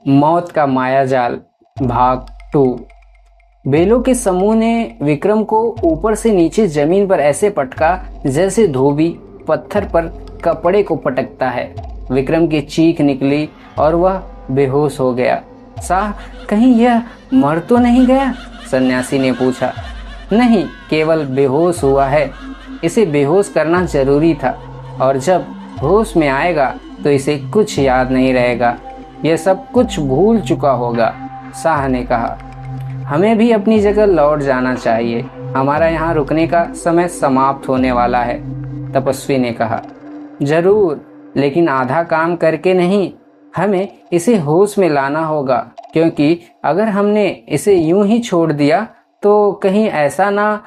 मौत का मायाजाल भाग 2। बेलों के समूह ने विक्रम को ऊपर से नीचे जमीन पर ऐसे पटका जैसे धोबी पत्थर पर कपड़े को पटकता है। विक्रम की चीख निकली और वह बेहोश हो गया। साह, कहीं यह मर तो नहीं गया? सन्यासी ने पूछा। नहीं, केवल बेहोश हुआ है। इसे बेहोश करना जरूरी था, और जब होश में आएगा तो इसे कुछ याद नहीं रहेगा। यह सब कुछ भूल चुका होगा। शाह ने कहा, हमें भी अपनी जगह लौट जाना चाहिए। हमारा यहाँ रुकने का समय समाप्त होने वाला है। तपस्वी ने कहा, जरूर, लेकिन आधा काम करके नहीं। हमें इसे होश में लाना होगा, क्योंकि अगर हमने इसे यूं ही छोड़ दिया तो कहीं ऐसा ना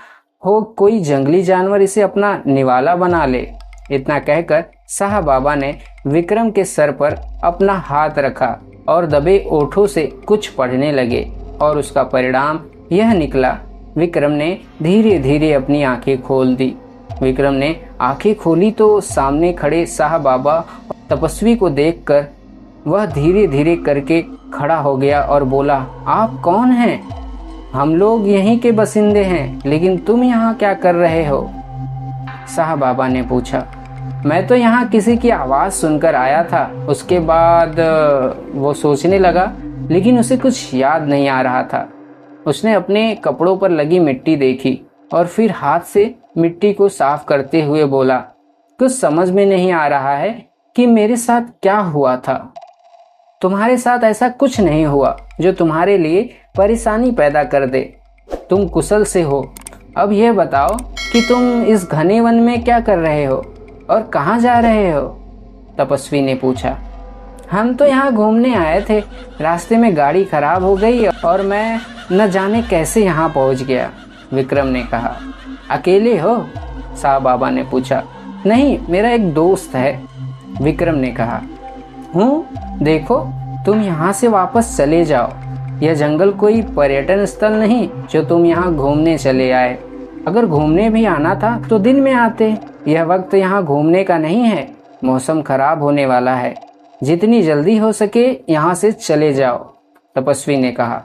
हो कोई जंगली जानवर इसे अपना निवाला बना ले। इतना कहकर शाह बाबा ने विक्रम के सर पर अपना हाथ रखा और दबे ओठों से कुछ पढ़ने लगे, और उसका परिणाम यह निकला। विक्रम ने धीरे धीरे अपनी आंखें खोल दी। विक्रम ने आंखें खोली तो सामने खड़े शाह बाबा तपस्वी को देखकर वह धीरे धीरे करके खड़ा हो गया और बोला, आप कौन हैं? हम लोग यहीं के बसिंदे हैं, लेकिन तुम यहाँ क्या कर रहे हो? शाह बाबा ने पूछा। मैं तो यहाँ किसी की आवाज़ सुनकर आया था। उसके बाद वो सोचने लगा, लेकिन उसे कुछ याद नहीं आ रहा था। उसने अपने कपड़ों पर लगी मिट्टी देखी और फिर हाथ से मिट्टी को साफ करते हुए बोला, कुछ समझ में नहीं आ रहा है कि मेरे साथ क्या हुआ था। तुम्हारे साथ ऐसा कुछ नहीं हुआ जो तुम्हारे लिए परेशानी पैदा कर दे। तुम कुशल से हो। अब यह बताओ कि तुम इस घने वन में क्या कर रहे हो और कहाँ जा रहे हो? तपस्वी ने पूछा। हम तो यहाँ घूमने आए थे। रास्ते में गाड़ी खराब हो गई और मैं न जाने कैसे यहाँ पहुँच गया। विक्रम ने कहा। अकेले हो? शाह बाबा ने पूछा। नहीं, मेरा एक दोस्त है। विक्रम ने कहा। देखो, तुम यहाँ से वापस चले जाओ। यह जंगल कोई पर्यटन स्थल नहीं जो तुम यहाँ घूमने चले आए। अगर घूमने भी आना था तो दिन में आते। यह वक्त यहाँ घूमने का नहीं है। मौसम खराब होने वाला है। जितनी जल्दी हो सके यहाँ से चले जाओ। तपस्वी ने कहा।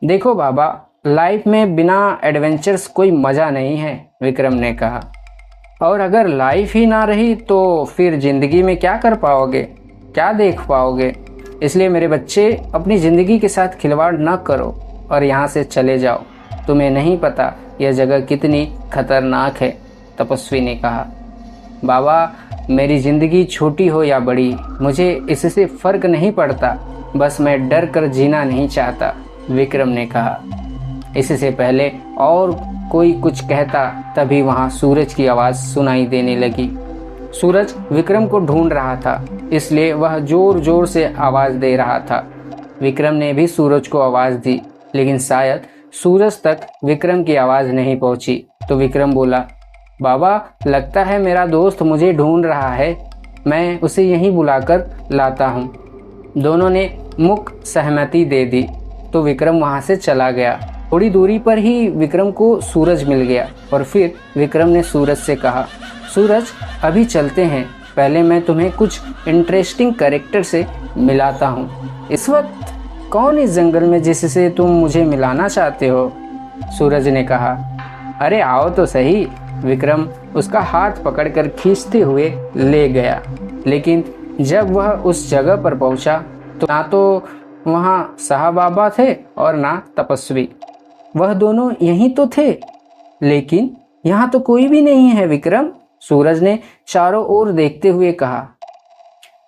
देखो बाबा, लाइफ में बिना एडवेंचर्स कोई मज़ा नहीं है। विक्रम ने कहा। और अगर लाइफ ही ना रही तो फिर ज़िंदगी में क्या कर पाओगे, क्या देख पाओगे? इसलिए मेरे बच्चे, अपनी ज़िंदगी के साथ खिलवाड़ न करो और यहाँ से चले जाओ। तुम्हें नहीं पता यह जगह कितनी खतरनाक है। तपस्वी ने कहा। बाबा, मेरी ज़िंदगी छोटी हो या बड़ी, मुझे इससे फ़र्क नहीं पड़ता। बस मैं डर कर जीना नहीं चाहता। विक्रम ने कहा। इससे पहले और कोई कुछ कहता तभी वहाँ सूरज की आवाज़ सुनाई देने लगी। सूरज विक्रम को ढूंढ रहा था, इसलिए वह जोर जोर से आवाज़ दे रहा था। विक्रम ने भी सूरज को आवाज़ दी, लेकिन शायद सूरज तक विक्रम की आवाज़ नहीं पहुंची। तो विक्रम बोला, बाबा, लगता है मेरा दोस्त मुझे ढूंढ रहा है। मैं उसे यहीं बुलाकर लाता हूँ। दोनों ने मुख सहमति दे दी तो विक्रम वहाँ से चला गया। थोड़ी दूरी पर ही विक्रम को सूरज मिल गया और फिर विक्रम ने सूरज से कहा, सूरज, अभी चलते हैं। पहले मैं तुम्हें कुछ इंटरेस्टिंग कैरेक्टर से मिलाता हूँ। इस वक्त कौन इस जंगल में जिससे तुम मुझे मिलाना चाहते हो? सूरज ने कहा। अरे आओ तो सही। विक्रम उसका हाथ पकड़कर खींचते हुए ले गया, लेकिन जब वह उस जगह पर पहुंचा तो ना तो वहाँ शाह बाबा थे और ना तपस्वी। वह दोनों यहीं तो थे, लेकिन यहाँ तो कोई भी नहीं है। विक्रम, सूरज ने चारों ओर देखते हुए कहा।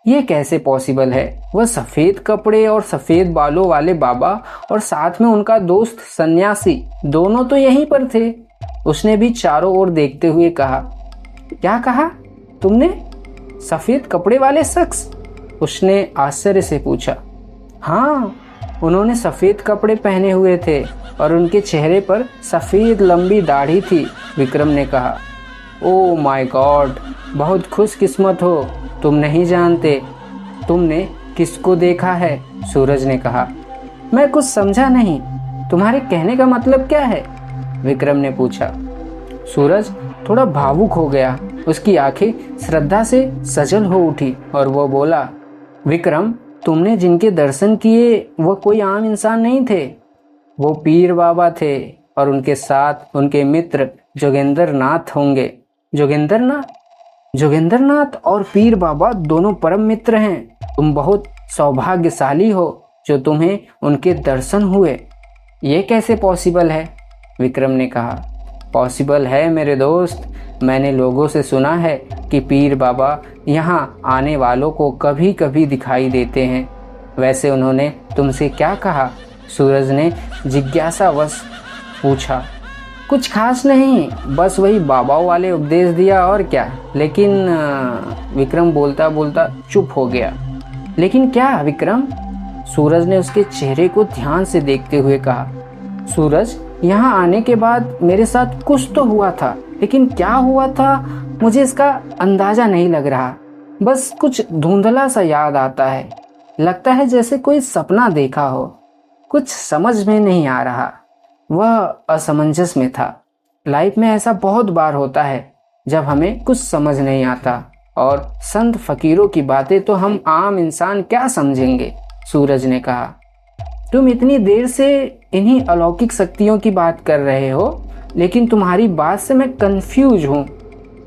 यह कैसे पॉसिबल है? वह सफ़ेद कपड़े और सफ़ेद बालों वाले बाबा और साथ में उनका दोस्त सन्यासी, दोनों तो यहीं पर थे। उसने भी चारों ओर देखते हुए कहा। क्या कहा तुमने? सफ़ेद कपड़े वाले शख्स? उसने आश्चर्य से पूछा। हाँ, उन्होंने सफ़ेद कपड़े पहने हुए थे और उनके चेहरे पर सफ़ेद लंबी दाढ़ी थी। विक्रम ने कहा। ओह माय गॉड, बहुत खुशकिस्मत हो। तुम नहीं जानते। तुमने किसको देखा है? सूरज ने कहा। मैं कुछ समझा नहीं। तुम्हारे कहने का मतलब क्या है? विक्रम ने पूछा। सूरज थोड़ा भावुक हो गया। उसकी आंखें श्रद्धा से सजल हो उठी और वो बोला, विक्रम, तुमने जिनके दर्शन किए वो कोई आम इंसान नहीं थे, वो पीर बाबा थे और उनके साथ उनके मित्र जोगेंद्र नाथ होंगे। जोगेंद्र नाथ और पीर बाबा दोनों परम मित्र हैं। तुम बहुत सौभाग्यशाली हो जो तुम्हें उनके दर्शन हुए। ये कैसे पॉसिबल है? विक्रम ने कहा। पॉसिबल है मेरे दोस्त। मैंने लोगों से सुना है कि पीर बाबा यहाँ आने वालों को कभी कभी दिखाई देते हैं। वैसे उन्होंने तुमसे क्या कहा? सूरज ने जिज्ञासावश पूछा। कुछ खास नहीं, बस वही बाबाओं वाले उपदेश दिया और क्या। लेकिन विक्रम बोलता बोलता चुप हो गया। लेकिन क्या विक्रम? सूरज ने उसके चेहरे को ध्यान से देखते हुए कहा। सूरज, यहाँ आने के बाद मेरे साथ कुछ तो हुआ था, लेकिन क्या हुआ था मुझे इसका अंदाजा नहीं लग रहा। बस कुछ धुंधला सा याद आता है। लगता है जैसे कोई सपना देखा हो। कुछ समझ में नहीं आ रहा। वह असमंजस में था। लाइफ में ऐसा बहुत बार होता है जब हमें कुछ समझ नहीं आता, और संत फकीरों की बातें तो हम आम इंसान क्या समझेंगे। सूरज ने कहा। तुम इतनी देर से इन्हीं अलौकिक शक्तियों की बात कर रहे हो, लेकिन तुम्हारी बात से मैं कंफ्यूज हूँ।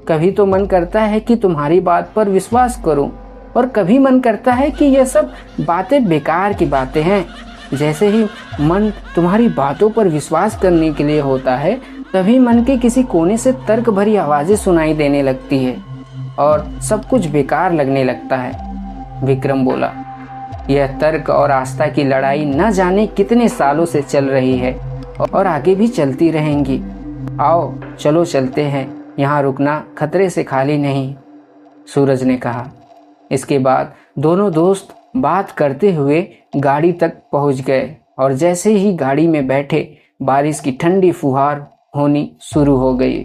कभी तो मन करता है कि तुम्हारी बात पर विश्वास करूँ, और कभी मन करता है कि यह सब बातें बेकार की बातें हैं। जैसे ही मन तुम्हारी बातों पर विश्वास करने के लिए होता है, तभी मन के किसी कोने से तर्क भरी आवाजें सुनाई देने लगती है और सब कुछ बेकार लगने लगता है। विक्रम बोला। यह तर्क और आस्था की लड़ाई न जाने कितने सालों से चल रही है और आगे भी चलती रहेंगी। आओ चलो चलते हैं, यहाँ रुकना खतरे से खाली नहीं, सूरज ने कहा। इसके बाद दोनों दोस्त बात करते हुए गाड़ी तक पहुंच गए, और जैसे ही गाड़ी में बैठे बारिश की ठंडी फुहार होनी शुरू हो गई।